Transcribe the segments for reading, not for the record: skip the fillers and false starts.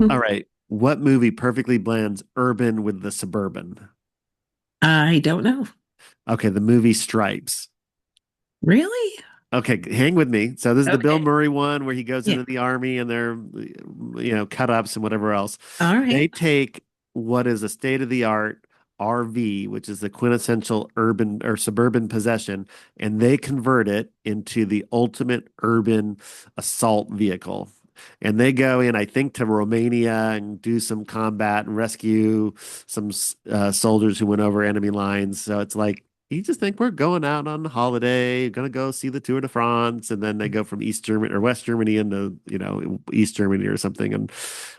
All right. What movie perfectly blends urban with the suburban? I don't know. Okay, the movie Stripes. Really? Okay, hang with me. So this is the Bill Okay. Murray one where he goes Yeah. into the army and they're, cut ups and whatever else. All They right. take what is a state of the art RV, which is the quintessential urban or suburban possession, and they convert it into the ultimate urban assault vehicle. And they go in, I think, to Romania and do some combat and rescue some soldiers who went over enemy lines. So it's like you just think we're going out on holiday, gonna go see the Tour de France, and then they go from East Germany or West Germany into, East Germany or something. And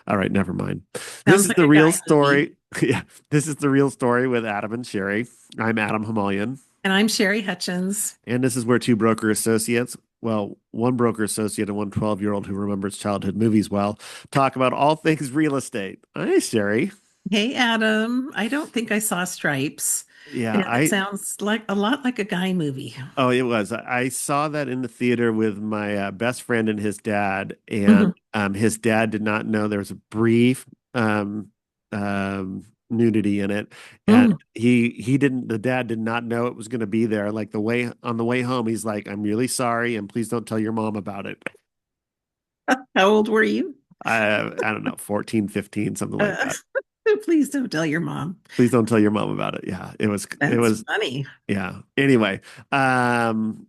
all right, never mind. This Sounds is like the a real guy movie. story. Yeah, this is the real story with Adam and Sherry. I'm Adam Hamalian, And I'm Sherry Hutchens. and this is where two broker associates, well, one broker associate and one 12-year-old who remembers childhood movies well, talk about all things real estate. Hi, Sherry. Hey, Adam. I don't think I saw Stripes. Yeah, And it sounds like a lot like a guy movie. oh, it was. I saw that in the theater with my best friend and his dad, and Mhm. his dad did not know there was a brief um, nudity in it, and Mm. he didn't. The dad did not know it was going to be there. Like the way on the way home, he's like, "I'm really sorry, and please don't tell your mom about it." How old were you? I don't know, 14, 15, something like Uh, that. please don't tell your mom. Please don't tell your mom about it. Yeah, it That's was funny. yeah. Anyway, um,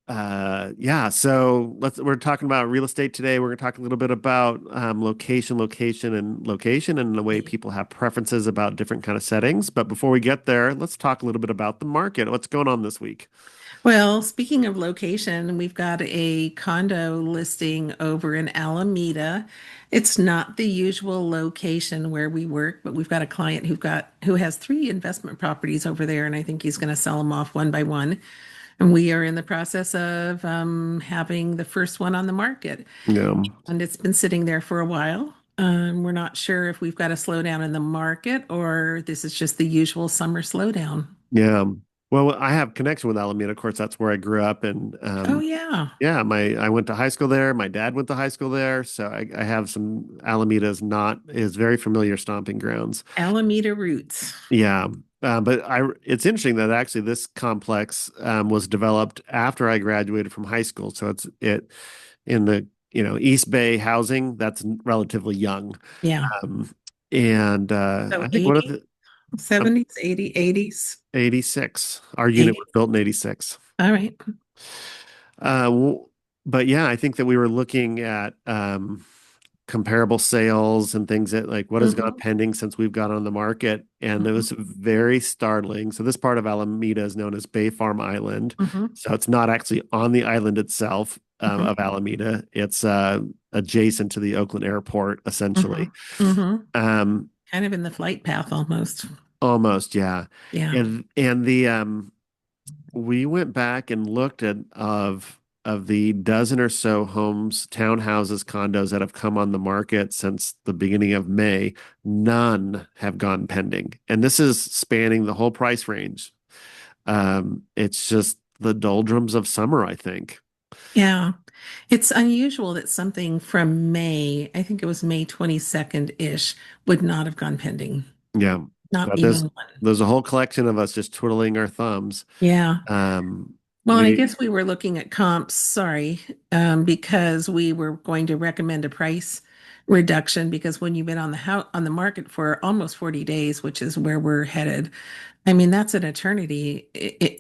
yeah. So we're talking about real estate today. We're going to talk a little bit about location, and the way people have preferences about different kind of settings. But before we get there, let's talk a little bit about the market. What's going on this week? Well, speaking of location, we've got a condo listing over in Alameda. It's not the usual location where we work, but we've got a client who has three investment properties over there, and I think he's going to sell them off one by one. And we are in the process of having the first one on the market, Yeah, and it's been sitting there for a while. We're not sure if we've got a slowdown in the market or this is just the usual summer slowdown. yeah. Well, I have connection with Alameda. Of course, that's where I grew up, and Oh, yeah. yeah, my I went to high school there. My dad went to high school there, so I have some Alameda is very familiar stomping grounds. Alameda roots. Yeah, but it's interesting that actually this complex was developed after I graduated from high school. So it in the East Bay housing that's relatively young, Yeah. um, and So I think one of 80, the 70s, 80, 80s, 86. Our unit 80. was built in 86. All right. W- but yeah, I think that we were looking at comparable sales and things that like what has gone Hmm. pending since we've got on the market. And it Hmm. was very startling. So this part of Alameda is known as Bay Farm Island. Hmm. So it's not actually on the island itself Hmm. of Alameda. It's adjacent to the Oakland airport, Hmm. essentially. Hmm. Um, Kind of in the flight path almost. Almost, yeah. Yeah. And the we went back and looked at of the dozen or so homes, townhouses, condos that have come on the market since the beginning of May. None have gone pending, and this is spanning the whole price range. It's just the doldrums of summer, I think. Yeah. It's unusual that something from May, I think it was May 22nd-ish, would not have gone pending. Yeah, Not but even one. there's a whole collection of us just twiddling our thumbs. Yeah. Um, Well, and I we guess we were looking at comps, sorry, because we were going to recommend a price reduction because when you've been on the market for almost 40 days, which is where we're headed, I mean, that's an eternity.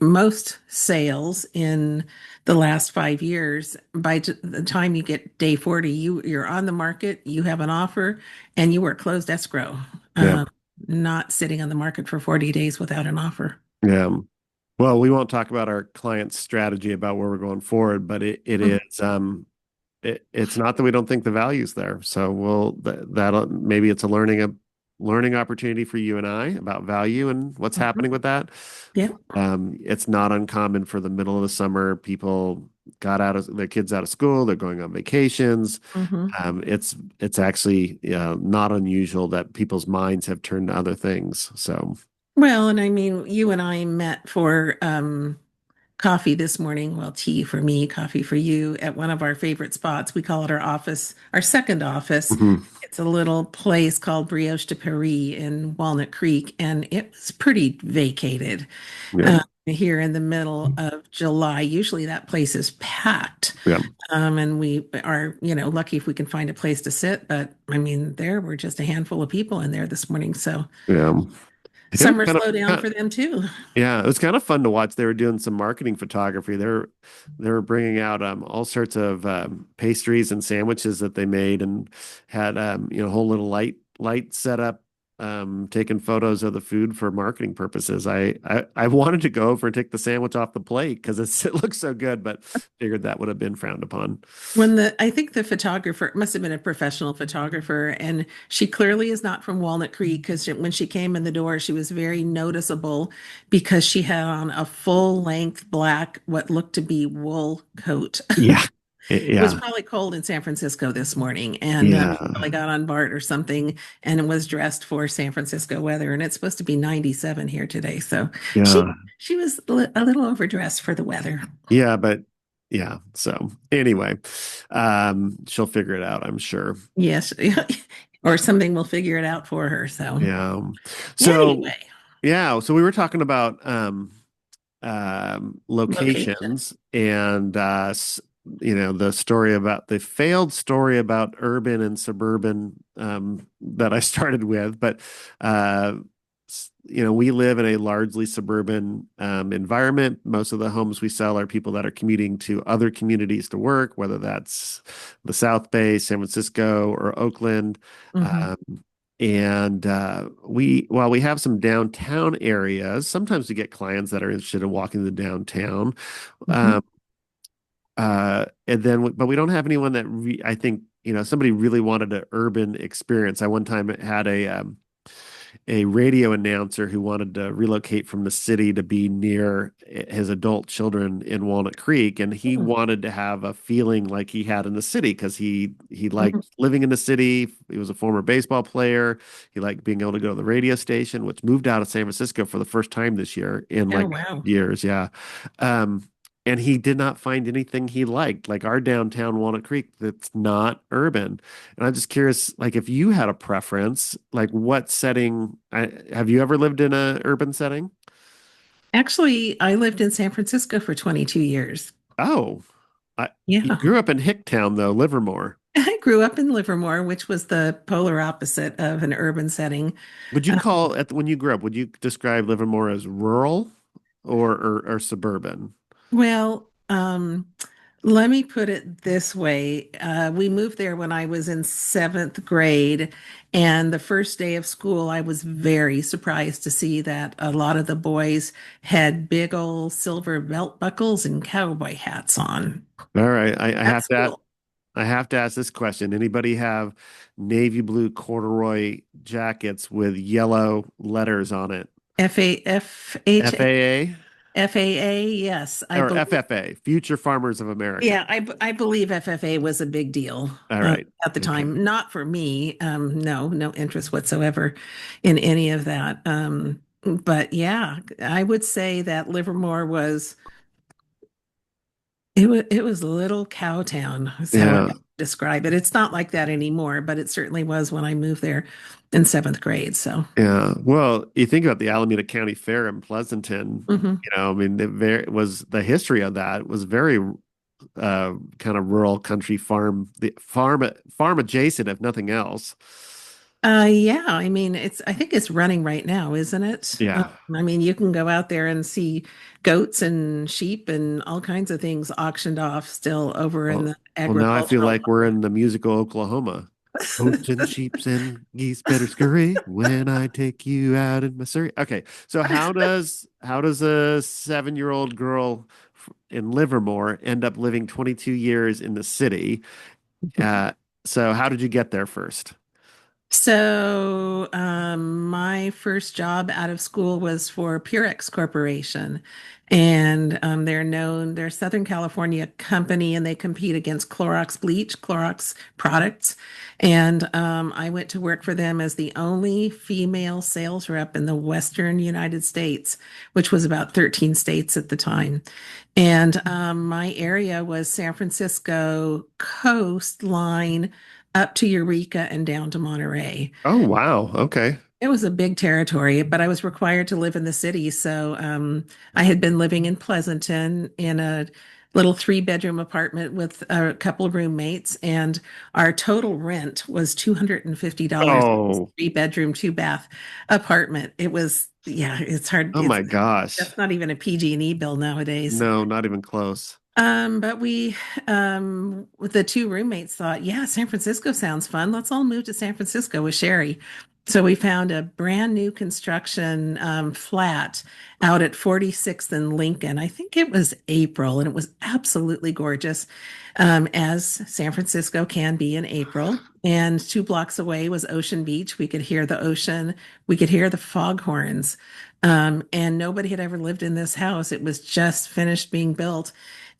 Most sales in the last 5 years, the time you get day 40, you're on the market, you have an offer, and you are closed escrow, yeah um, not sitting on the market for 40 days without an offer. yeah. Well, we won't talk about our client's strategy about where we're going forward, but it Mm. is it's not that we don't think the value's there. So that'll maybe it's a learning opportunity for you and I about value and what's Mhm. happening with that. Yeah. It's not uncommon for the middle of the summer. People got out of their kids out of school. They're going on vacations. Hmm. It's actually not unusual that people's minds have turned to other things. So Well, and I mean, you and I met for coffee this morning. Well, tea for me, coffee for you at one of our favorite spots. We call it our office, our second office. mhm. It's a little place called Brioche de Paris in Walnut Creek, and it was pretty vacated Yeah. here in the middle of July. Usually that place is packed. Yeah. And we are, lucky if we can find a place to sit. But I mean, there were just a handful of people in there this morning. So Yeah. It was summer slow down for them too. yeah, it was kind of fun to watch. They were doing some marketing photography. They were bringing out all sorts of pastries and sandwiches that they made, and had a whole little light setup, taking photos of the food for marketing purposes. I wanted to go over and take the sandwich off the plate because it looks so good, but figured that would have been frowned upon. I think the photographer must have been a professional photographer, and she clearly is not from Walnut Creek because when she came in the door, she was very noticeable because she had on a full length black, what looked to be wool coat. Yeah. It was Yeah. probably cold in San Francisco this morning, and she Yeah. probably got on BART or something and was dressed for San Francisco weather. And it's supposed to be 97 here today, so she Yeah. she was a little overdressed for the weather. Yeah, but yeah. So anyway, she'll figure it out, I'm sure. Yes, or something will figure it out for her. So Yeah. So anyway, yeah, so we were talking about location. locations, and the failed story about urban and suburban, that I started with. But we live in a largely suburban environment. Most of the homes we sell are people that are commuting to other communities to work, whether that's the South Bay, San Francisco, or Oakland. Hmm. Um, and while we have some downtown areas, sometimes we get clients that are interested in walking the downtown. Hmm. Um, but we don't have anyone that I think, somebody really wanted an urban experience. I one time had a radio announcer who wanted to relocate from the city to be near his adult children in Walnut Creek, and he wanted to have a feeling like he had in the city because he Hmm. liked living in the city. He was a former baseball player. He liked being able to go to the radio station, which moved out of San Francisco for the first time this year in Oh like wow. years. Yeah. Um, and he did not find anything he liked, like our downtown Walnut Creek, that's not urban. And I'm just curious, like if you had a preference, like what setting, have you ever lived in a urban setting? Actually, I lived in San Francisco for 22 years. Oh, you Yeah. grew up in Hicktown though, Livermore. I grew up in Livermore, which was the polar opposite of an urban setting. Would you call when you grew up, would you describe Livermore as rural or suburban? Well, let me put it this way. We moved there when I was in seventh grade, and the first day of school, I was very surprised to see that a lot of the boys had big old silver belt buckles and cowboy hats on All right, I at have to school. I have to ask this question. Anybody have navy blue corduroy jackets with yellow letters on it? FAA FAA, yes, I or believe. FFA, Future Farmers of America. Yeah, I believe FFA was a big deal All right. at the Okay. time. Not for me. No, no interest whatsoever in any of that. But yeah, I would say that Livermore was it was a little cow town. Is how I Yeah. describe it. It's not like that anymore, but it certainly was when I moved there in seventh grade. So, Yeah. Well, you think about the Alameda County Fair in Pleasanton, mhm. I mean, the history of that was very kind of rural country farm adjacent, if nothing else. Yeah, I mean, I think it's running right now, isn't it? Yeah. I mean, you can go out there and see goats and sheep and all kinds of things auctioned off still over in Well, the well, now I feel agricultural like we're in the musical Oklahoma. Goats and sheeps and geese better scurry when I take you out in Missouri. Okay, so how does a 7-year-old girl in Livermore end up living 22 years in the city? Uh, so how did you get there first? So, my first job out of school was for Purex Corporation, and they're a Southern California company, and they compete against Clorox bleach, Clorox products. And I went to work for them as the only female sales rep in the Western United States, which was about 13 states at the time. And my area was San Francisco coastline up to Eureka and down to Monterey. Oh, wow. Okay. It was a big territory, but I was required to live in the city. So I had been living in Pleasanton in a little three-bedroom apartment with a couple of roommates, and our total rent was $250. Oh, Three-bedroom, two-bath apartment. It was, yeah, it's hard. oh my gosh. That's not even a PG&E bill nowadays. No, not even close. But we, with the two roommates thought, yeah, San Francisco sounds fun. Let's all move to San Francisco with Sherry. So we found a brand new construction flat out at 46th and Lincoln. I think it was April, and it was absolutely gorgeous, as San Francisco can be in April. And 2 blocks away was Ocean Beach. We could hear the ocean, we could hear the foghorns. And nobody had ever lived in this house. It was just finished being built.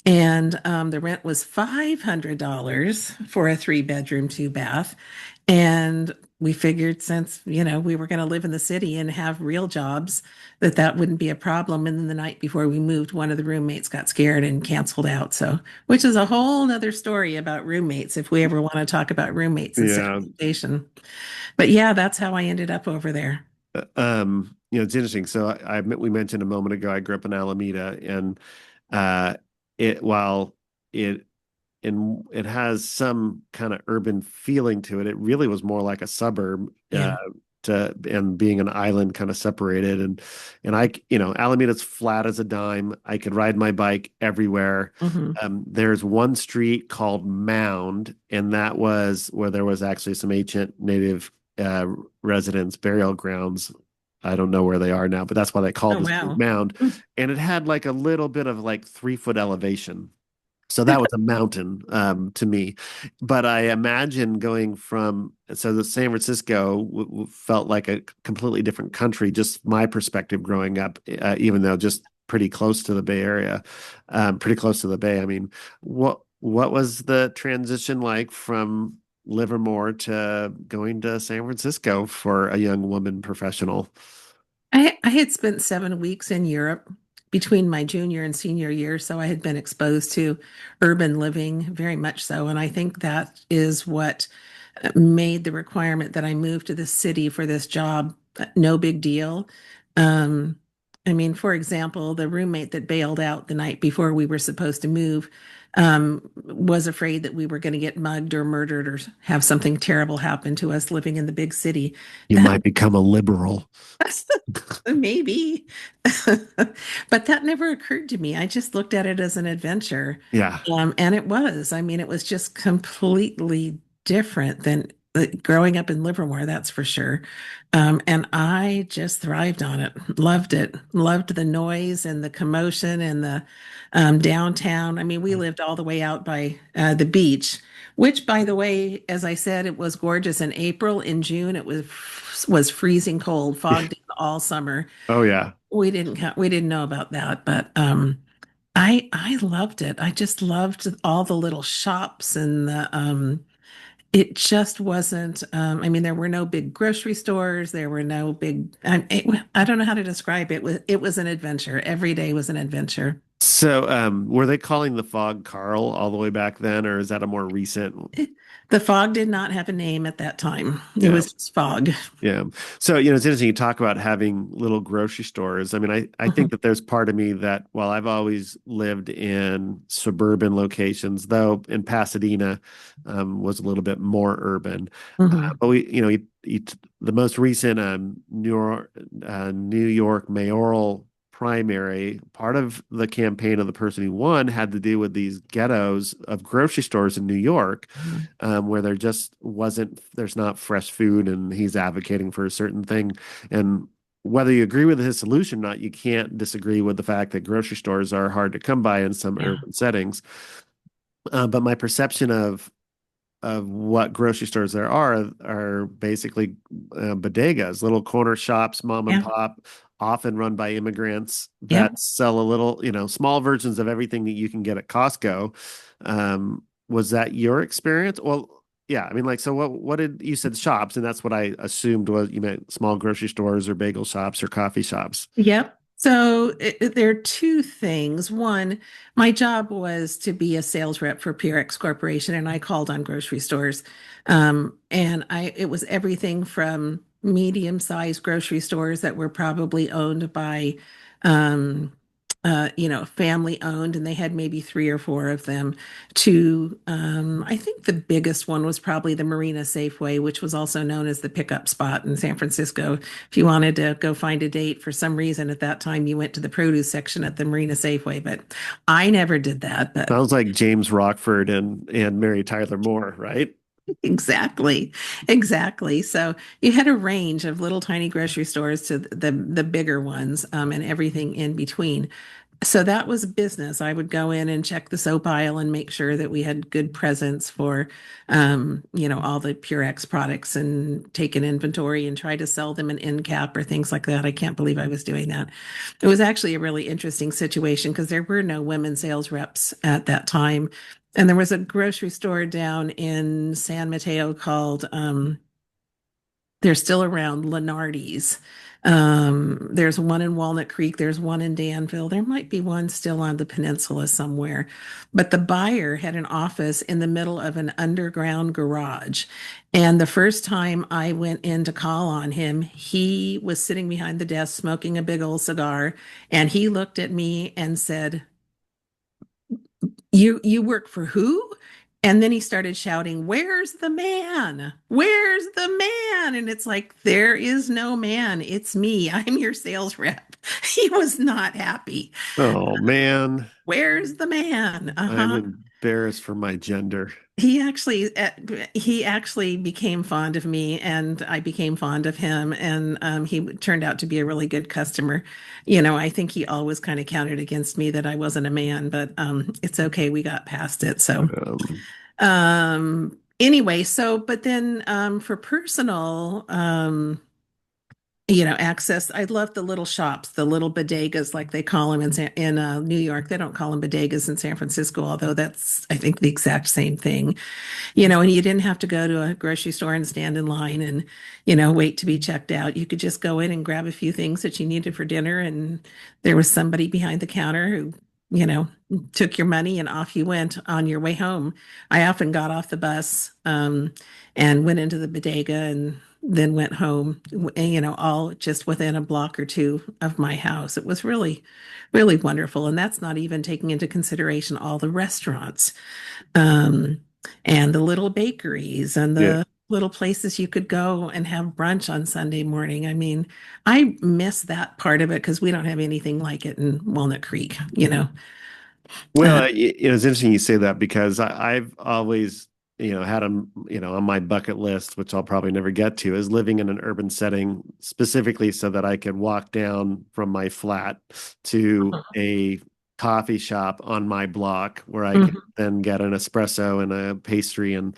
And the rent was $500 for a three-bedroom, two-bath. And we figured since, we were going to live in the city and have real jobs, that wouldn't be a problem. And then the night before we moved, one of the roommates got scared and canceled out. So, which is a whole nother story about roommates, if we ever want to talk about roommates and Yeah. segregation. But yeah, that's how I ended up over there. It's interesting. So we mentioned a moment ago, I grew up in Alameda, and uh, while it it has some kind of urban feeling to it, it really was more like a suburb. Yeah. And being an island kind of separated, and Alameda's flat as a dime. I could ride my bike everywhere. Hmm. There's one street called Mound, and that was where there was actually some ancient native uh, residents burial grounds. I don't know where they are now, but that's why they called Oh, the street wow. Mound. And it had like a little bit of like 3 foot elevation. So that was a mountain to me. But I imagine going so the San Francisco felt like a completely different country, just my perspective growing up, even though just pretty close to the Bay Area, pretty close to the Bay. I mean, what was the transition like from Livermore to going to San Francisco for a young woman professional? I had spent 7 weeks in Europe between my junior and senior year, so I had been exposed to urban living very much so. And I think that is what made the requirement that I move to the city for this job no big deal. Um, I mean, for example, the roommate that bailed out the night before we were supposed to move was afraid that we were going to get mugged or murdered or have something terrible happen to us living in the big city. You might become a liberal. Maybe. But that never occurred to me. I just looked at it as an adventure. Yeah. And it was. I mean, it was just completely different than growing up in Livermore, that's for sure. And I just thrived on it. Loved it. Loved the noise and the commotion and the downtown. I mean, we lived all the way out by the beach, which, by the way, as I said, it was gorgeous in April. In June, it was freezing cold, fogged in all summer. Oh yeah. We didn't know about that, but I loved it. I just loved all the little shops and the it just wasn't I mean, there were no big grocery stores, there were no big I don't know how to describe it. It was an adventure. Every day was an adventure. So, were they calling the fog Carl all the way back then, or is that a more recent? The fog did not have a name at that time. It Yeah, was just fog. yeah. So, it's interesting you talk about having little grocery stores. I mean, I think Mhm, that there's part of me that while I've always lived in suburban locations, though in Pasadena, was a little bit more urban. mhm, But the most recent New York mayoral primary, part of the campaign of the person who won had to do with these ghettos of grocery stores in New York, mhm. where there's not fresh food, and he's advocating for a certain thing. And whether you agree with his solution or not, you can't disagree with the fact that grocery stores are hard to come by in some Yeah, urban settings. But my perception of what grocery stores there are basically bodegas, little corner shops, mom and yeah, pop, often run by immigrants yep. that sell a little, small versions of everything that you can get at Costco. Was that your experience? Well, yeah, I mean, like, so what did you said shops, and that's what I assumed was you meant small grocery stores or bagel shops or coffee shops. Yep. So there are two things. One, my job was to be a sales rep for PRX Corporation, and I called on grocery stores. And it was everything from medium-sized grocery stores that were probably owned by, um, family owned, and they had maybe three or four of them, to I think the biggest one was probably the Marina Safeway, which was also known as the pickup spot in San Francisco. If you wanted to go find a date for some reason at that time, you went to the produce section at the Marina Safeway. But I never did that. But Sounds like James Rockford and Mary Tyler Moore, right? exactly, exactly. So you had a range of little tiny grocery stores to the bigger ones, and everything in between. So that was business. I would go in and check the soap aisle and make sure that we had good presence for, all the Purex products, and take an inventory and try to sell them an end cap or things like that. I can't believe I was doing that. It was actually a really interesting situation because there were no women sales reps at that time. And there was a grocery store down in San Mateo called, they're still around, Lenardi's. There's one in Walnut Creek. There's one in Danville. There might be one still on the peninsula somewhere. But the buyer had an office in the middle of an underground garage. And the first time I went in to call on him, he was sitting behind the desk smoking a big old cigar. And he looked at me and said, you work for who? And then he started shouting, "Where's the man? Where's the man?" And it's like, there is no man. It's me. I'm your sales rep. He was not happy. Oh man, Where's the man? I'm Uh-huh. embarrassed for my gender. He actually became fond of me, and I became fond of him, and he turned out to be a really good customer. I think he always kind of counted against me that I wasn't a man, but it's okay. We got past it. So Um, anyway, but then for personal access, I love the little shops, the little bodegas, like they call them in New York. They don't call them bodegas in San Francisco, although that's, I think, the exact same thing. And you didn't have to go to a grocery store and stand in line and, wait to be checked out. You could just go in and grab a few things that you needed for dinner, and there was somebody behind the counter who, you know, took your money and off you went on your way home. I often got off the bus, and went into the bodega and then went home, all just within a block or two of my house. It was really, really wonderful. And that's not even taking into consideration all the restaurants, um, and the little bakeries and yeah. the little places you could go and have brunch on Sunday morning. I mean, I miss that part of it because we don't have anything like it in Walnut Creek. Uh, Well, it's interesting you say that because I've always, had them, on my bucket list, which I'll probably never get to, is living in an urban setting specifically so that I could walk down from my flat to a coffee shop on my block where I could mhm. then get an espresso and a pastry and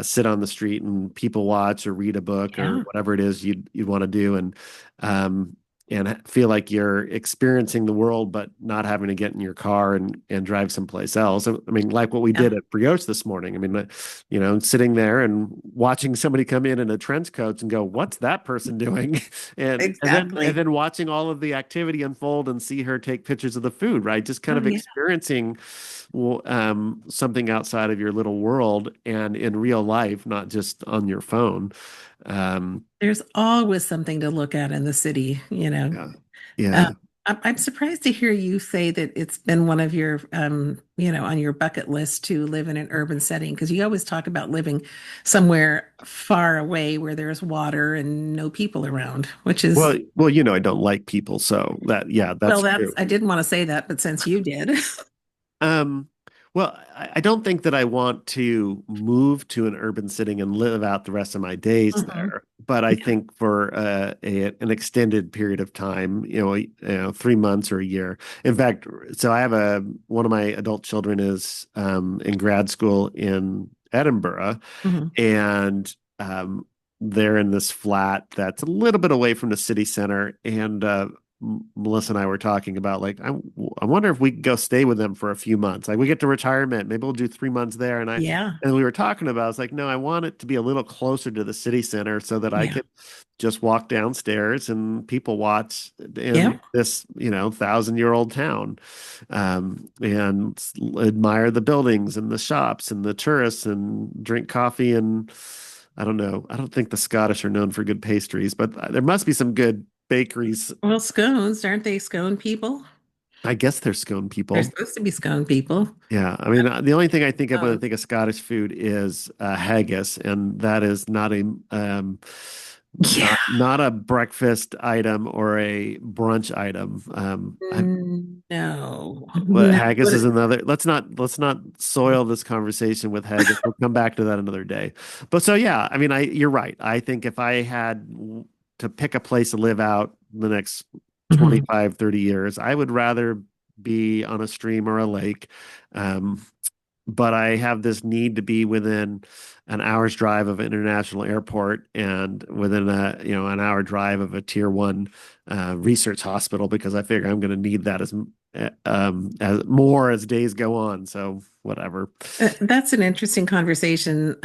sit on the street and people watch or read a book or Yeah, whatever it is you'd want to do um and feel like you're experiencing the world, but not having to get in your car and drive someplace else. I mean, like what we yeah, did at Brioche this morning. I mean, sitting there and watching somebody come in a trench coat and go, "What's that person doing?" and exactly. then watching all of the activity unfold and see her take pictures of the food, right? Just kind Oh, of yeah. experiencing something outside of your little world and in real life, not just on your phone. Um, There's always something to look at in the city. yeah, Uh, yeah. I'm surprised to hear you say that it's been one of your, on your bucket list to live in an urban setting, because you always talk about living somewhere far away where there's water and no people around, which is, Well, I don't like people, so yeah, well, that's true. I didn't want to say that, but since you did. Um, well, I don't think that I want to move to an urban setting and live out the rest of my days Mhm. there. But I Yeah. think for an extended period of time, 3 months or a year. In fact, so I have one of my adult children is in grad school in Edinburgh, Mhm. and they're in this flat that's a little bit away from the city center, and Melissa and I were talking about like I wonder if we could go stay with them for a few months. Like we get to retirement, maybe we'll do 3 months there. Yeah. And we were talking about, it's like, no, I want it to be a little closer to the city center so that I Yeah. could just walk downstairs and people watch Yeah. in this, 1,000-year-old town, and admire the buildings and the shops and the tourists and drink coffee and I don't know. I don't think the Scottish are known for good pastries, but there must be some good bakeries. Well, scones, aren't they scone people? I guess they're scone They're people. supposed to be scone people. Yeah, I mean, the only thing I think of when I Um, think of Scottish food is haggis, and that is not a yeah. not a breakfast item or a brunch item. No. But No. haggis is another. Let's not soil this conversation with haggis. We'll come back to that another day. But so yeah, I mean, you're right. I think if I had to pick a place to live out the next Mhm. 25, 30 years, I would rather be on a stream or a lake. Um, but I have this need to be within an hour's drive of an international airport and within an hour drive of a tier one research hospital because I figure I'm going to need that as more as days go on. So whatever. That's an interesting conversation.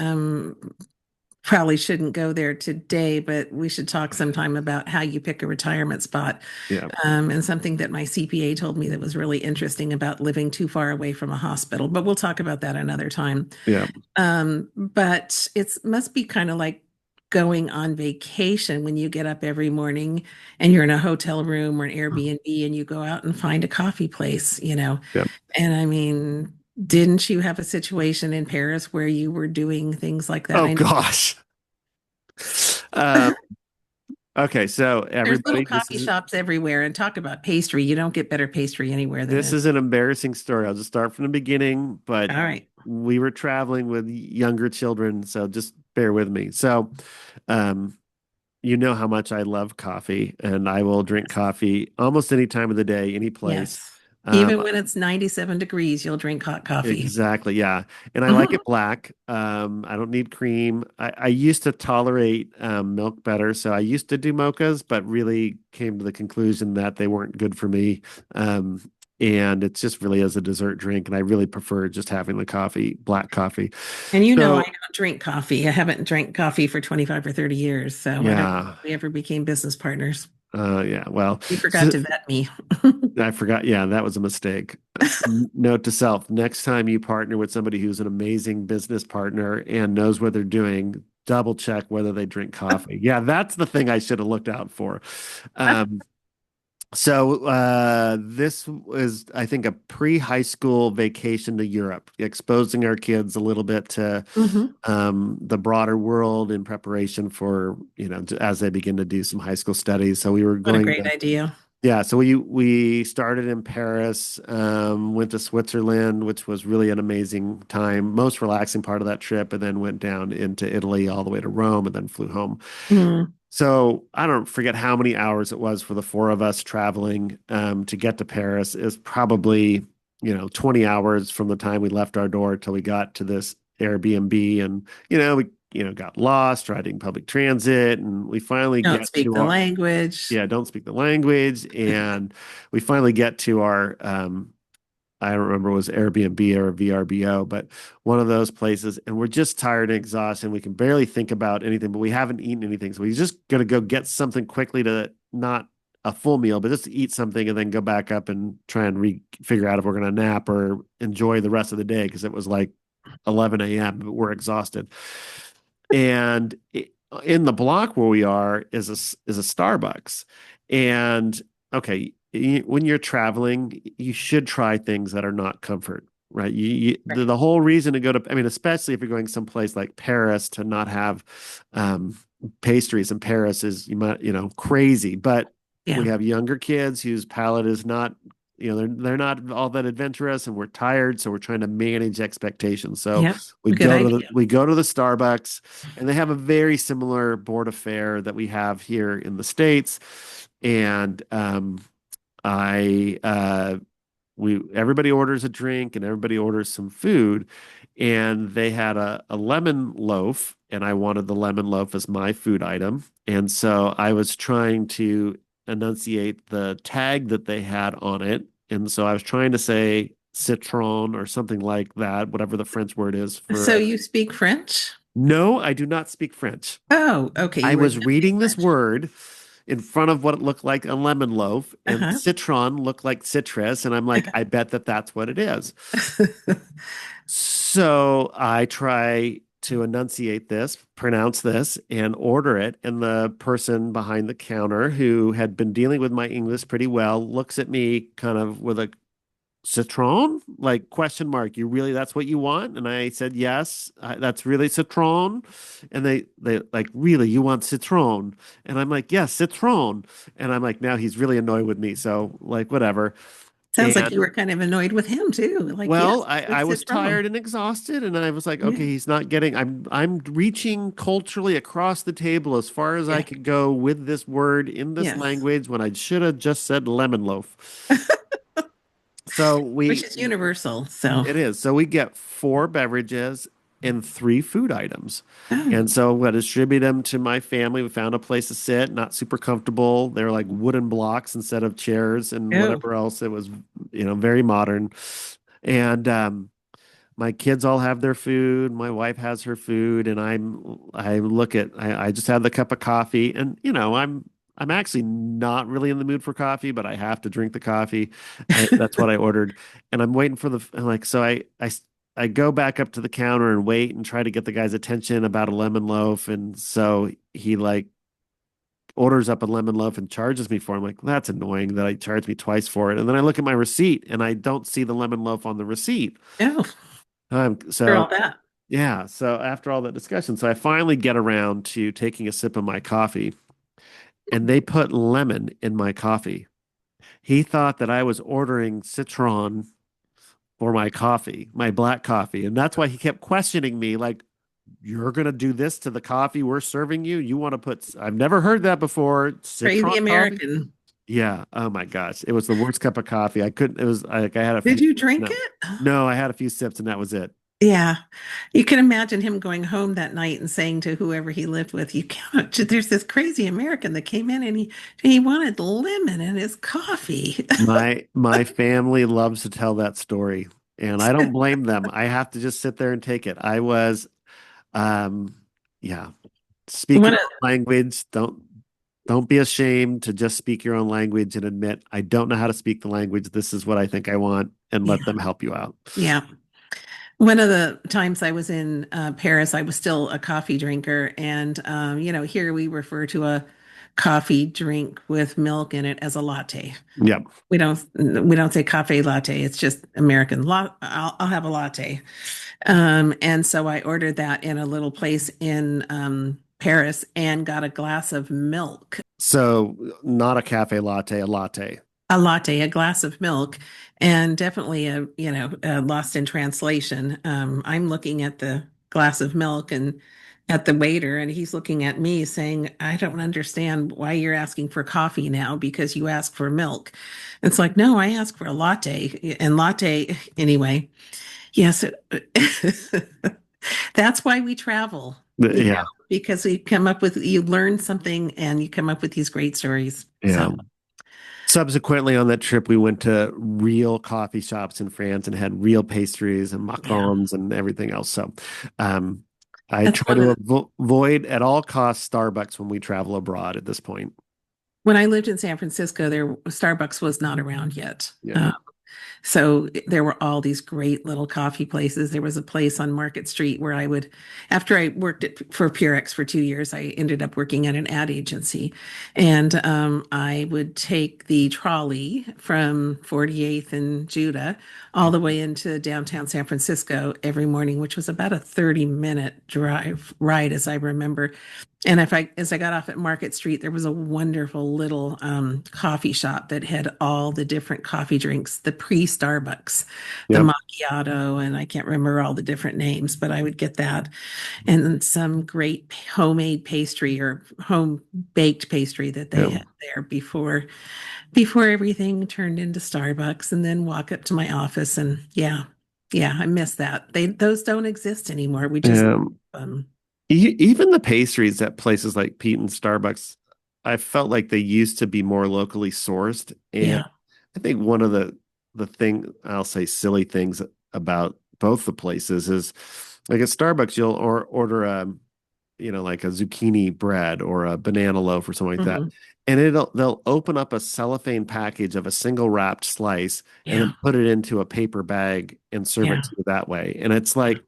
Probably shouldn't go there today, but we should talk sometime about how you pick a retirement spot. Yeah, And something that my CPA told me that was really interesting about living too far away from a hospital. But we'll talk about that another time. yeah. But it must be kind of like going on vacation when you get up every morning and you're in a hotel room or an Airbnb and you go out and find a coffee place. Yeah. And I mean, didn't you have a situation in Paris where you were doing things like that? Oh I know gosh. Um, okay, so there's little everybody, coffee shops everywhere, and talk about pastry. You don't get better pastry anywhere than this in. is an embarrassing story. I'll just start from the beginning, but All right. we were traveling with younger children, so just bear with me. So, um, you know how much I love coffee, and I will drink coffee almost any time of the day, any place. Yes. Um, Even when it's 97 degrees, you'll drink hot coffee. exactly, yeah. And I like Mhm. it black. I don't need cream. I used to tolerate milk better, so I used to do mochas, but really came to the conclusion that they weren't good for me. Um, and it's just really as a dessert drink, and I really prefer just having the coffee, black coffee. And I So, don't drink coffee. I haven't drank coffee for 25 or 30 years. So I don't know yeah, if we ever became business partners. yeah. Well, You forgot so, to vet me. I forgot. Yeah, that was a mistake. Note to self, next time you partner with somebody who's an amazing business partner and knows what they're doing, double check whether they drink coffee. Yeah, that's the thing I should have looked out for. Um, this was, I think, a pre-high school vacation to Europe, exposing our kids a little bit to Hmm. the broader world in preparation for, as they begin to do some high school studies. So we were What a going great to idea. yeah, so we started in Paris, went to Switzerland, which was really an amazing time, most relaxing part of that trip, and then went down into Italy all the way to Rome, and then flew home. Mm, So I don't forget how many hours it was for the four of us traveling to get to Paris. Is probably 20 hours from the time we left our door till we got to this Airbnb, and we got lost riding public transit, and we finally don't get speak to the our language. yeah, don't speak the language. And we finally get to our, I don't remember it was Airbnb or VRBO, but one of those places. And we're just tired and exhausted. And we can barely think about anything, but we haven't eaten anything. So we just going to go get something quickly to not a full meal, but just to eat something and then go back up and try and figure out if we're going to nap or enjoy the rest of the day because it was like 11 a.m. But we're exhausted. And in the block where we are is a Starbucks. And okay, when you're traveling, you should try things that are not comfort, right? The whole reason to go to, I mean, especially if you're going someplace like Paris to not have um, pastries in Paris is crazy. But we Yeah. have younger kids whose palate is not they're not all that adventurous and we're tired, so we're trying to manage expectations. So Yep. we Good go to idea. the Starbucks, and they have a very similar board of fare that we have here in the States. And I we everybody orders a drink and everybody orders some food, and they had a lemon loaf, and I wanted the lemon loaf as my food item. And so I was trying to enunciate the tag that they had on it. And so I was trying to say citron or something like that, whatever the French word is So for. you speak French? No, I do not speak French. Oh, okay. I You were was attempting reading this French. word in front of what looked like a lemon loaf, and Uh-huh. citron looked like citrus. And I'm like, I bet that that's what it is. So I try to enunciate this, pronounce this, and order it. And the person behind the counter who had been dealing with my English pretty well looks at me kind of with a citron, like question mark. You really, that's what you want? And I said, yes, that's really citron. And they like, really, you want citron? And I'm like, yes, citron. And I'm like, now he's really annoyed with me. So like, whatever. Sounds like And you were kind of annoyed with him too. Like, well, yes, I that's was it's wrong. tired and exhausted, and I was like, Yeah. okay, he's not getting. I'm reaching culturally across the table as far as I Yeah. could go with this word in this Yes. language when I should have just said lemon loaf. So Which we is universal. So, it is. So we get four beverages and three food items. oh, And so we distribute them to my family. We found a place to sit, not super comfortable. They're like wooden blocks instead of chairs and oh, whatever else. It was, very modern. And my kids all have their food. My wife has her food, and I just had the cup of coffee, and I'm actually not really in the mood for coffee, but I have to drink the coffee. That's what I ordered, and I'm waiting for so I go back up to the counter and wait and try to get the guy's attention about a lemon loaf, and so he like orders up a lemon loaf and charges me for it. I'm like, that's annoying that I charged me twice for it. And then I look at my receipt and I don't see the lemon loaf on the receipt. oh, for So all that. yeah, so after all that discussion, so I finally get around to taking a sip of my coffee, and they put lemon in my coffee. He thought that I was ordering citron for my coffee, my black coffee, and that's why he kept questioning me, like, "You're gonna do this to the coffee we're serving you? You want to put? I've never heard that before. Citron Crazy coffee? American. Yeah. Oh my gosh, it was the worst cup of coffee. I couldn't. It was like I had a few. Did you drink No, it? no, I had a few sips, and that was it. Yeah. You can imagine him going home that night and saying to whoever he lived with, you can't, there's this crazy American that came in and he wanted lemon in his coffee. My family loves to tell that story, and I don't blame them. I have to just sit there and take it. I was, um, yeah, speak One your of, own language. Don't be ashamed to just speak your own language and admit I don't know how to speak the language. This is what I think I want, and let yeah, them help you out. yeah. One of the times I was in Paris, I was still a coffee drinker. And, here we refer to a coffee drink with milk in it as a latte. Yep. We don't say cafe latte. It's just American. I'll have a latte. And so I ordered that in a little place in Paris and got a glass of milk. So not a cafe latte, a latte. A latte, a glass of milk, and definitely lost in translation. I'm looking at the glass of milk and at the waiter, and he's looking at me saying, I don't understand why you're asking for coffee now because you asked for milk. It's like, no, I asked for a latte. And latte, anyway, yes, that's why we travel, Yeah. because you learn something and you come up with these great stories. So. Yeah. Subsequently, on that trip, we went to real coffee shops in France and had real pastries and Yeah, macarons and everything else. So, um, I that's try one of to the, avoid at all costs Starbucks when we travel abroad at this point. when I lived in San Francisco, Starbucks was not around yet. Yeah. So there were all these great little coffee places. There was a place on Market Street where after I worked for Purex for 2 years, I ended up working at an ad agency. And I would take the trolley from 48th and Judah all the way into downtown San Francisco every morning, which was about a 30-minute drive ride, as I remember. And as I got off at Market Street, there was a wonderful little coffee shop that had all the different coffee drinks, the pre-Starbucks, the Yep. macchiato, and I can't remember all the different names, but I would get that. And then some great homemade pastry or home baked pastry that they Yep. had there before everything turned into Starbucks, and then walk up to my office and yeah, I miss that. Those don't exist anymore. We just Yeah. um Even the pastries at places like Pete and Starbucks. I felt like they used to be more locally sourced, and Yeah. I think one of the thing I'll say silly things about both the places is like at Starbucks you'll order a like a zucchini bread or a banana loaf or something like that. Hmm. And they'll open up a cellophane package of a single wrapped slice and Yeah. then put it into a paper bag and serve it Yeah. to you that way. And it's Yeah. like,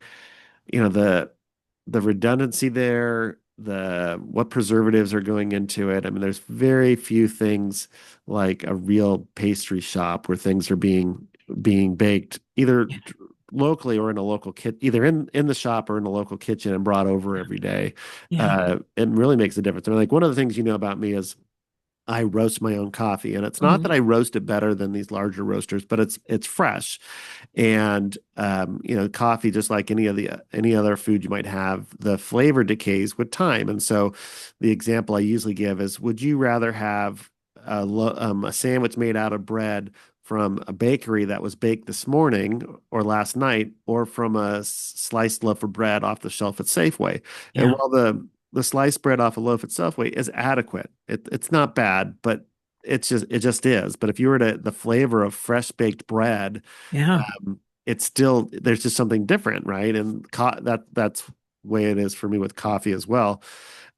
the redundancy there, the what preservatives are going into it. I mean, there's very few things like a real pastry shop where things are being baked either Yeah. locally or in a local kit, either in the shop or in a local kitchen and brought over every day. Yeah. It really makes a difference. I mean, like one of the things about me is I roast my own coffee, and it's not that Hmm. I roast it better than these larger roasters, but it's fresh. And coffee, just like any other food you might have, the flavor decays with time. And so, the example I usually give is: would you rather have a sandwich made out of bread from a bakery that was baked this morning or last night, or from a sliced loaf of bread off the shelf at Safeway? And Yeah. while the sliced bread off a loaf at Safeway is adequate, it's not bad, but it just is. But if you were to the flavor of fresh baked bread, Yeah. it's still there's just something different, right? And that's the way it is for me with coffee as well.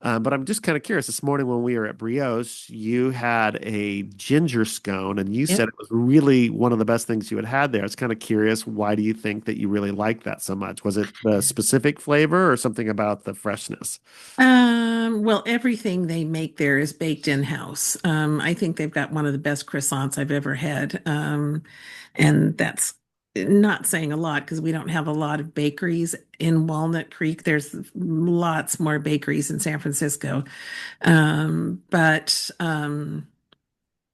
But I'm just kind of curious. This morning when we were at Brioche, you had a ginger scone, and you said Yep. it was really one of the best things you had had there. I was kind of curious. Why do you think that you really liked that so much? Was it the specific flavor or something about the freshness? Well, everything they make there is baked in-house. I think they've got one of the best croissants I've ever had. And that's not saying a lot because we don't have a lot of bakeries in Walnut Creek. There's lots more bakeries in San Francisco. But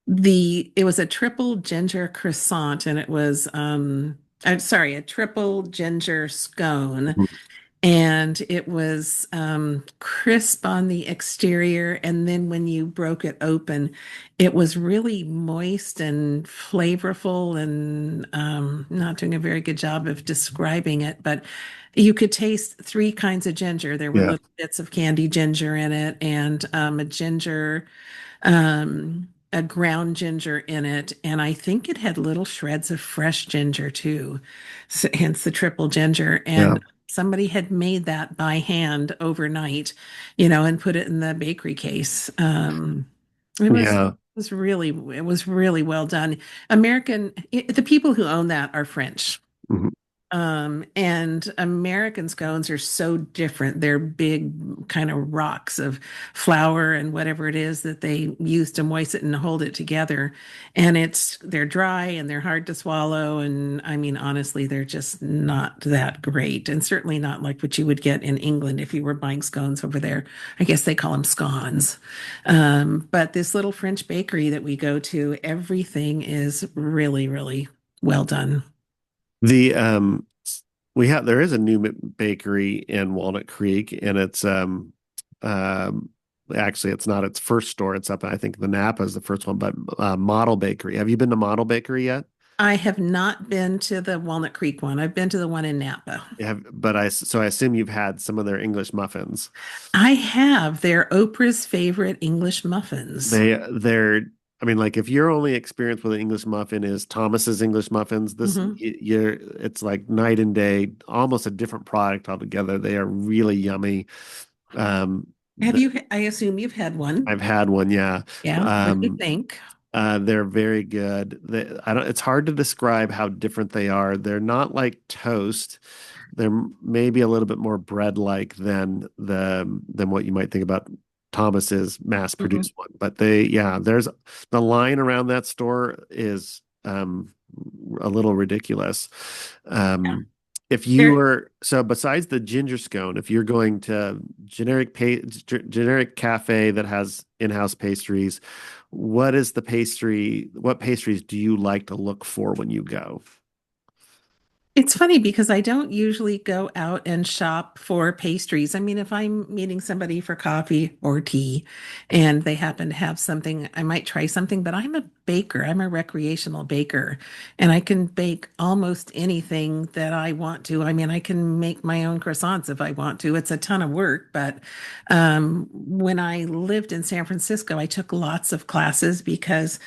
it was a triple ginger croissant and it was I'm sorry, a triple ginger scone, and it was crisp on the exterior. And then when you broke it open, it was really moist and flavorful. And not doing a very good job of describing it, but you could taste three kinds of ginger. There were Yeah. little bits of candy ginger in it, and a ginger, a ground ginger in it, and I think it had little shreds of fresh ginger too, so, hence the triple ginger. Yeah. And somebody had made that by hand overnight, and put it in the bakery case. It was Yeah. it was really well done. The people who own that are French. Mhm. And American scones are so different. They're big kind of rocks of flour and whatever it is that they use to moisten it and hold it together. And they're dry and they're hard to swallow. And I mean, honestly, they're just not that great. And certainly not like what you would get in England if you were buying scones over there. I guess they call them scones. But this little French bakery that we go to, everything is really, really well done. The we have there is a new bakery in Walnut Creek, and it's um actually it's not its first store. It's up, I think the Napa is the first one, but Model Bakery. Have you been to Model Bakery yet? I have not been to the Walnut Creek one. I've been to the one in Napa. So I assume you've had some of their English muffins. I have. They're Oprah's favorite English muffins. They're I mean, like if your only experience with an English muffin is Thomas's English muffins, Hmm. it's like night and day, almost a different product altogether. They are really yummy. Um, I assume you've had one. I've had one, yeah. Yeah. What do you Um, think? they're very good. I don't, it's hard to describe how different they are. They're not like toast. They're maybe a little bit more bread-like than what you might think about Thomas's Hmm. mass-produced one. But yeah, there's the line around that store is a little ridiculous. Yeah. Um, if you They're were so besides the ginger scone, if you're going to generic cafe that has in-house pastries, what pastries do you like to look for when you go? It's funny because I don't usually go out and shop for pastries. I mean, if I'm meeting somebody for coffee or tea and they happen to have something, I might try something, but I'm a baker. I'm a recreational baker, and I can bake almost anything that I want to. I mean, I can make my own croissants if I want to. It's a ton of work, but when I lived in San Francisco, I took lots of classes because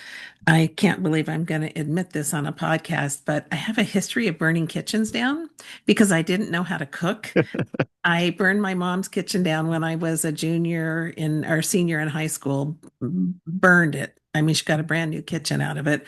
I can't believe I'm going to admit this on a podcast, but I have a history of burning kitchens down because I didn't know how to cook. I burned my mom's kitchen down when I was a junior in or senior in high school, burned it. I mean, she got a brand new kitchen out of it.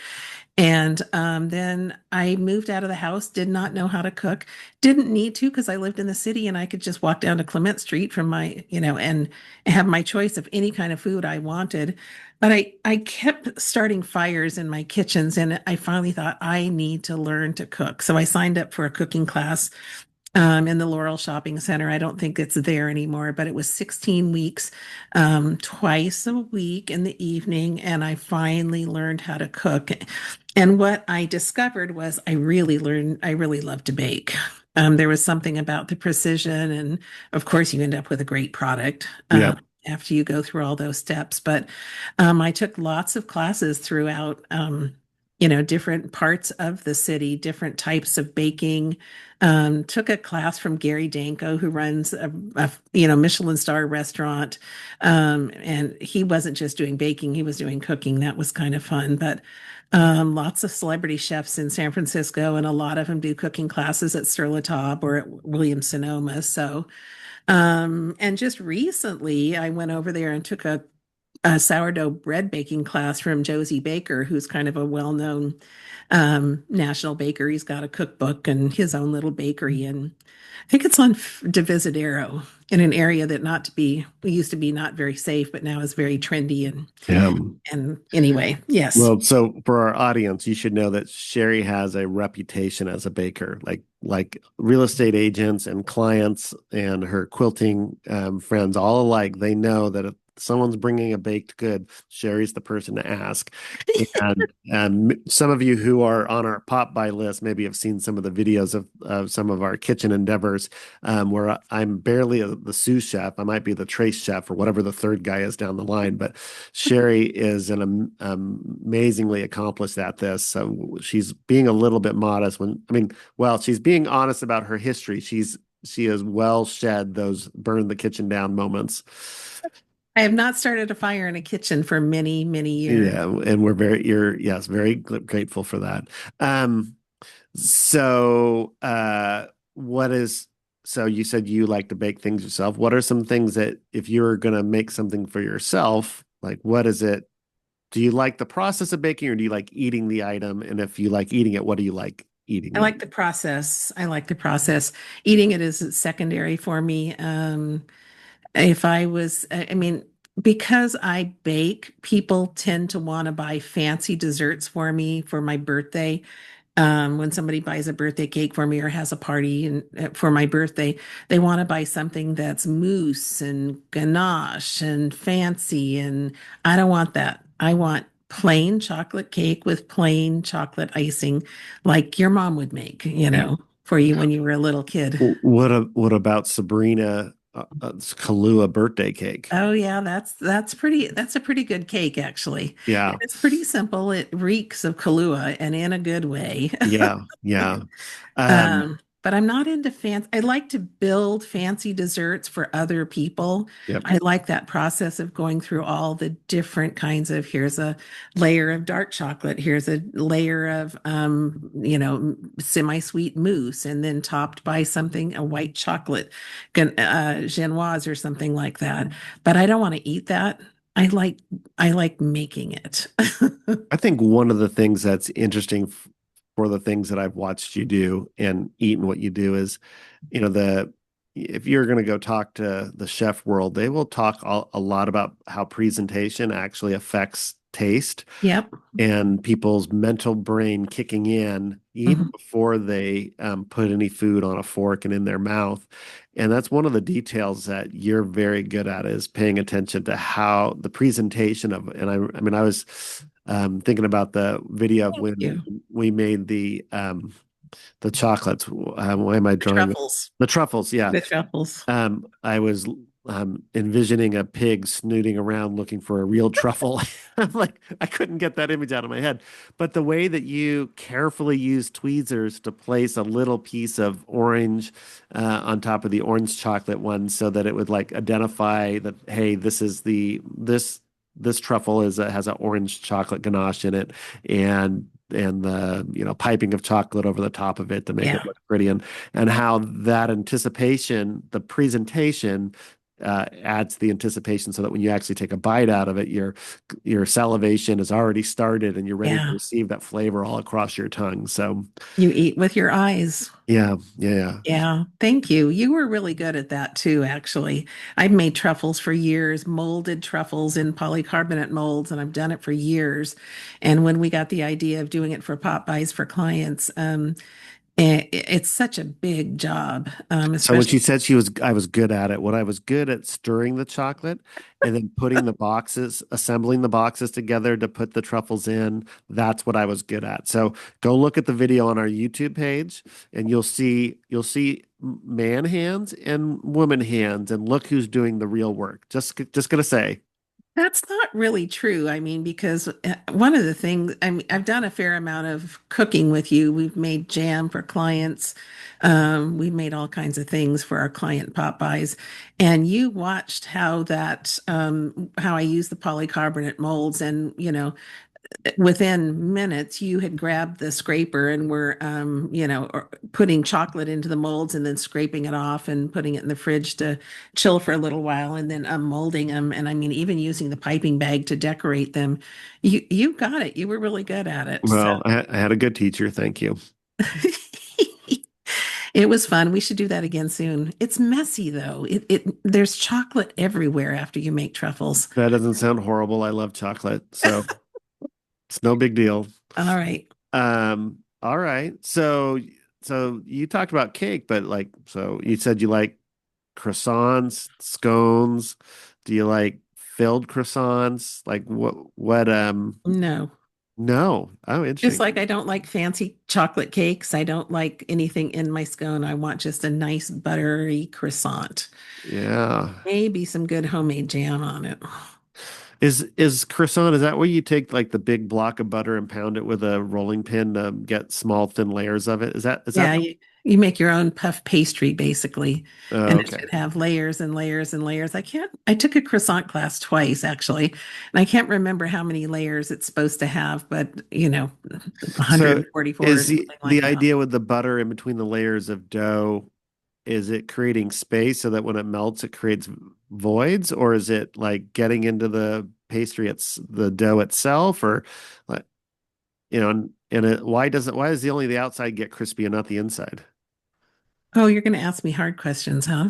And then I moved out of the house, did not know how to cook, didn't need to because I lived in the city and I could just walk down to Clement Street from my, and have my choice of any kind of food I wanted. But I kept starting fires in my kitchens and I finally thought I need to learn to cook. So I signed up for a cooking class in the Laurel Shopping Center. I don't think it's there anymore, but it was 16 weeks, twice a week in the evening. And I finally learned how to cook. And what I discovered was I really love to bake. There was something about the precision, and of course, you end up with a great product. Yeah. After you go through all those steps. But I took lots of classes throughout, different parts of the city, different types of baking. Took a class from Gary Danko, who runs a Michelin star restaurant. And he wasn't just doing baking, he was doing cooking. That was kind of fun. But lots of celebrity chefs in San Francisco, and a lot of them do cooking classes at Sur La Table or at Williams Sonoma. So and just recently, I went over there and took a sourdough bread baking class from Josie Baker, who's kind of a well-known national baker. He's got a cookbook and his own little bakery, and I think it's on Divisadero in an area that not to be we used to be not very safe, but now is very trendy. Yeah. And anyway, yes, Well, so for our audience, you should know that Sherry has a reputation as a baker. Like real estate agents and clients and her quilting friends all alike, they know that if someone's bringing a baked good, Sherry's the person to ask. And some of you who are on our pop by list maybe have seen some of the videos of some of our kitchen endeavors, where I'm barely the sous chef. I might be the trace chef or whatever the third guy is down the line, but Sherry is an amazingly accomplished at this. So she's being a little bit modest well, she's being honest about her history. She has well shed those burn the kitchen down moments. I have not started a fire in a kitchen for many, many years. Yeah, and yes, very grateful for that. Um, so what is so you said you like to bake things yourself. What are some things that if you're gonna make something for yourself, like what is it? Do you like the process of baking or do you like eating the item? And if you like eating it, what do you like I eating? like the process. I like the process. Eating it is secondary for me. If I was, I mean, because I bake, people tend to want to buy fancy desserts for me for my birthday. When somebody buys a birthday cake for me or has a party and for my birthday, they want to buy something that's mousse and ganache and fancy. And I don't want that. I want plain chocolate cake with plain chocolate icing, like your mom would make, for you when you were a little kid. What about Sabrina Kahlua birthday cake? Oh yeah, that's a pretty good cake actually. And Yeah, it's pretty simple. It reeks of Kahlua and in a good way. yeah, yeah. Um, But I'm not into fancy. I like to build fancy desserts for other people. yep. I like that process of going through all the different kinds of here's a layer of dark chocolate, here's a layer of semi-sweet mousse, and then topped by something, a white chocolate, genoise or something like that. But I don't want to eat that. I like making it. I think one of the things that's interesting for the things that I've watched you do and eaten what you do is, the if you're going to go talk to the chef world, they will talk a lot about how presentation actually affects taste Yep. and people's mental brain kicking in even Mhm. before they put any food on a fork and in their mouth. And that's one of the details that you're very good at is paying attention to how the presentation of, and I mean, I was thinking about the video of Thank when you. we made the chocolates. Why am I drawing Truffles. the truffles? Yeah. The truffles. I was I'm envisioning a pig snooting around looking for a real truffle. I'm like, I couldn't get that image out of my head. But the way that you carefully use tweezers to place a little piece of orange on top of the orange chocolate one so that it would like identify that, hey, this truffle has an orange chocolate ganache in it, and the piping of chocolate over the top of it to make it Yeah. look pretty, and how that anticipation, the presentation adds to the anticipation so that when you actually take a bite out of it, your salivation has already started and you're ready to Yeah. receive that flavor all across your tongue. So You eat with your eyes. yeah, yeah. Yeah, thank you. You were really good at that too, actually. I've made truffles for years, molded truffles in polycarbonate molds, and I've done it for years. And when we got the idea of doing it for pop buys for clients, it's such a big job, So when she especially. said I was good at it, what I was good at stirring the chocolate and then putting the boxes, assembling the boxes together to put the truffles in. That's what I was good at. So go look at the video on our YouTube page, and you'll see man hands and woman hands, and look who's doing the real work. Just gonna say. That's not really true. I mean, because one of the things, I mean, I've done a fair amount of cooking with you. We've made jam for clients. We've made all kinds of things for our client pop buys. And you watched how I use the polycarbonate molds. And, within minutes, you had grabbed the scraper and were, putting chocolate into the molds and then scraping it off and putting it in the fridge to chill for a little while and then molding them. And I mean, even using the piping bag to decorate them. You got it. You were really good at it. So Well, I had a good teacher. Thank you. it was fun. We should do that again soon. It's messy though. There's chocolate everywhere after you make truffles. That doesn't sound horrible. I love chocolate, so it's no big deal. All right. All right. So you talked about cake, but like, so you said you like croissants, scones. Do you like filled croissants? Like No. no. Oh, Just interesting. like I don't like fancy chocolate cakes, I don't like anything in my scone. I want just a nice buttery croissant. Yeah. Maybe some good homemade jam on it. Is croissant, is that where you take like the big block of butter and pound it with a rolling pin to get small thin layers of it? Is that Yeah, you make your own puff pastry basically, oh, and it okay. should have layers and layers and layers. I took a croissant class twice actually, and I can't remember how many layers it's supposed to have, but So 144 or is the something the like that. idea with the butter in between the layers of dough, is it creating space so that when it melts it creates voids, or is it like getting into the pastry, it's the dough itself, or like why does only the outside get crispy and not the inside? Oh, you're going to ask me hard questions, huh?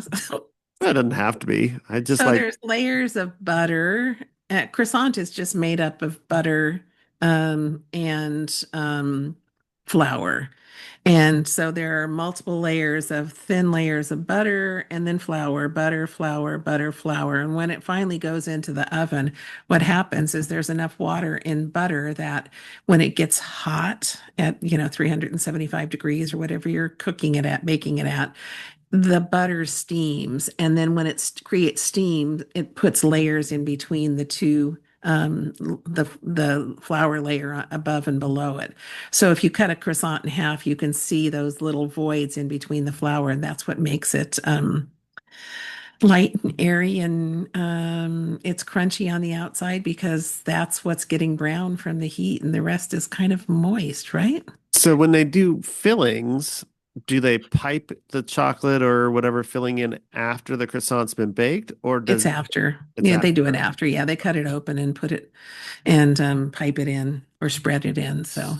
That doesn't have to be. I just So like there's layers of butter. Croissant is just made up of butter and flour. And so there are multiple layers of thin layers of butter and then flour, butter, flour, butter, flour. And when it finally goes into the oven, what happens is there's enough water in butter that when it gets hot at, 375 degrees or whatever you're cooking it at, baking it at, the butter steams, and then when it creates steam, it puts layers in between the two, the flour layer above and below it. So if you cut a croissant in half, you can see those little voids in between the flour, and that's what makes it light and airy, and it's crunchy on the outside because that's what's getting brown from the heat, and the rest is kind of moist, right? so when they do fillings, do they pipe the chocolate or whatever filling in after the croissant's been baked, or It's does after. it's Yeah, they do it after? after. Yeah, they cut it open and put it and pipe it in or spread it in. So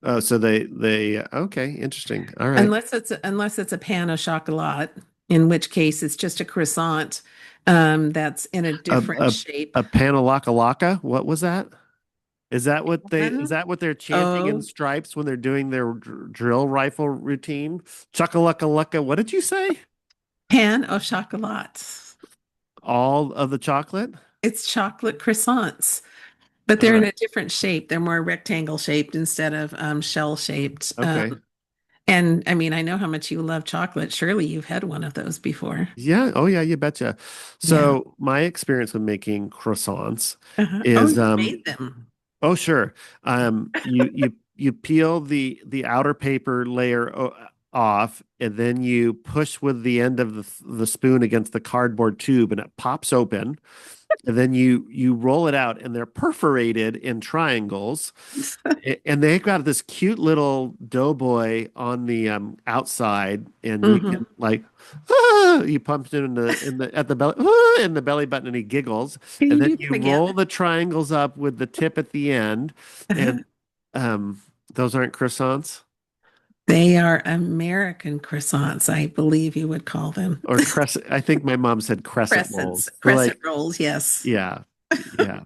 Oh, so they okay, interesting. All right. unless it's a pan au chocolat, in which case it's just a croissant that's in a A different a shape. a panalaka. What was that? Is Pan that what they're chanting in au stripes when they're doing their drill rifle routine? Chuckalaka lucka. What did you say? pan au chocolat. All of the chocolate? It's chocolate croissants, but All they're in right. a different shape. They're more rectangle shaped instead of shell shaped. Okay. And I mean, I know how much you love chocolate. Surely you've had one of those before. Yeah. Oh, yeah, you betcha. Yeah. So my experience with making croissants Oh, is, you made them. oh, sure. You peel the outer paper layer off, and then you push with the end of the spoon against the cardboard tube, and it pops open. And then you roll it out, and they're perforated in triangles. And they've got this cute little doughboy on the outside, and you Hmm. can like you pump it in the at the belly in the belly button, and he giggles, Can and you then do you that again? roll the triangles up with the tip at the end, and um, those aren't croissants They are American croissants, I believe you would call them. or crescent. I think my mom said crescent Crescents, rolls. They're crescent like, rolls, yes. yeah, yeah,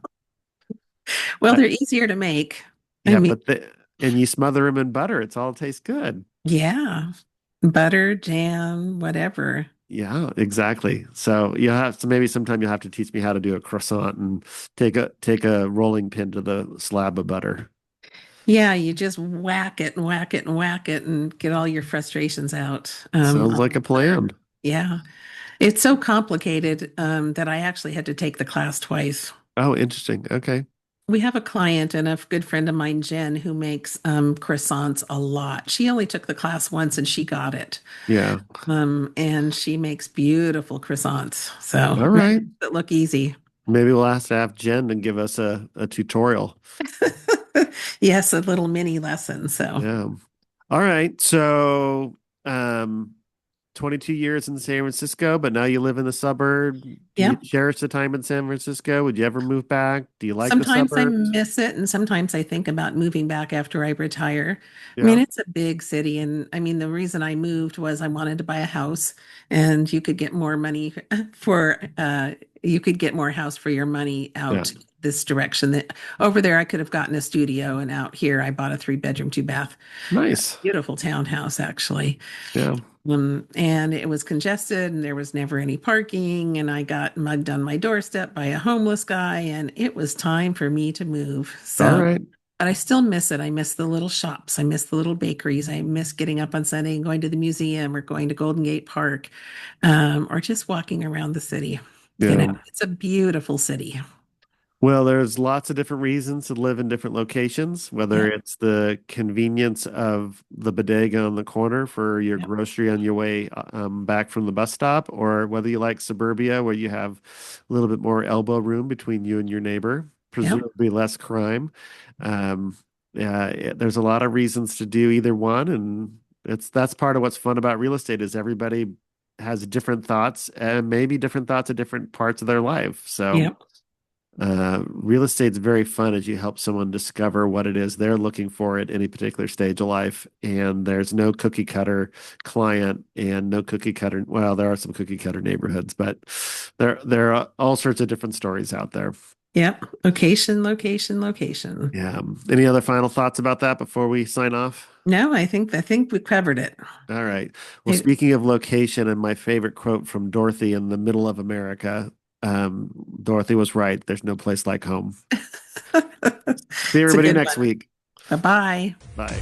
Well, I, they're easier to make. I yeah, mean, but and you smother them in butter. It's all tastes good. yeah, butter, jam, whatever. Yeah, exactly. So you have to maybe sometime you'll have to teach me how to do a croissant and take a rolling pin to the slab of butter. Yeah, you just whack it and whack it and whack it and get all your frustrations out Sounds on like a the butter. plan. Yeah, it's so complicated that I actually had to take the class twice. Oh, interesting. Okay. We have a client and a good friend of mine, Jen, who makes croissants a lot. She only took the class once and she got it. Yeah. And she makes beautiful croissants. So All makes right. it look easy. Maybe we'll have to have Jen and give us a tutorial. Yes, a little mini lesson. So, Yeah. All right. So, um, 22 years in San Francisco, but now you live in the suburb. Do you yeah. cherish the time in San Francisco? Would you ever move back? Do you like the Sometimes I suburbs? miss it, and sometimes I think about moving back after I retire. I mean, Yeah. it's a big city, and I mean, the reason I moved was I wanted to buy a house, and you could get more money for you could get more house for your money Yeah. out this direction. That over there, I could have gotten a studio, and out here, I bought a 3 bedroom, 2 bath, Nice. beautiful townhouse actually. Yeah. And it was congested and there was never any parking. And I got mugged on my doorstep by a homeless guy, and it was time for me to move. All So, right. but I still miss it. I miss the little shops. I miss the little bakeries. I miss getting up on Sunday and going to the museum or going to Golden Gate Park, or just walking around the city. Yeah. It's a beautiful city. Well, there's lots of different reasons to live in different locations, whether Yep. it's the convenience of the bodega on the corner for your Yep. grocery on your way back from the bus stop, or whether you like suburbia where you have a little bit more elbow room between you and your neighbor, Yep. presumably less crime. Um, yeah, there's a lot of reasons to do either one, and that's part of what's fun about real estate is everybody has different thoughts and maybe different thoughts at different parts of their life. So Yep. real estate's very fun as you help someone discover what it is they're looking for at any particular stage of life. And there's no cookie cutter client and no cookie cutter. Well, there are some cookie cutter neighborhoods, but there are all sorts of different stories out there. Yep. Location, location, location. Yeah. Any other final thoughts about that before we sign off? No, I think we covered it. All right. Well, It- speaking of location and my favorite quote from Dorothy in the middle of America, Dorothy was right. There's no place like home. See It's a everybody good next one. week. Bye bye. Bye.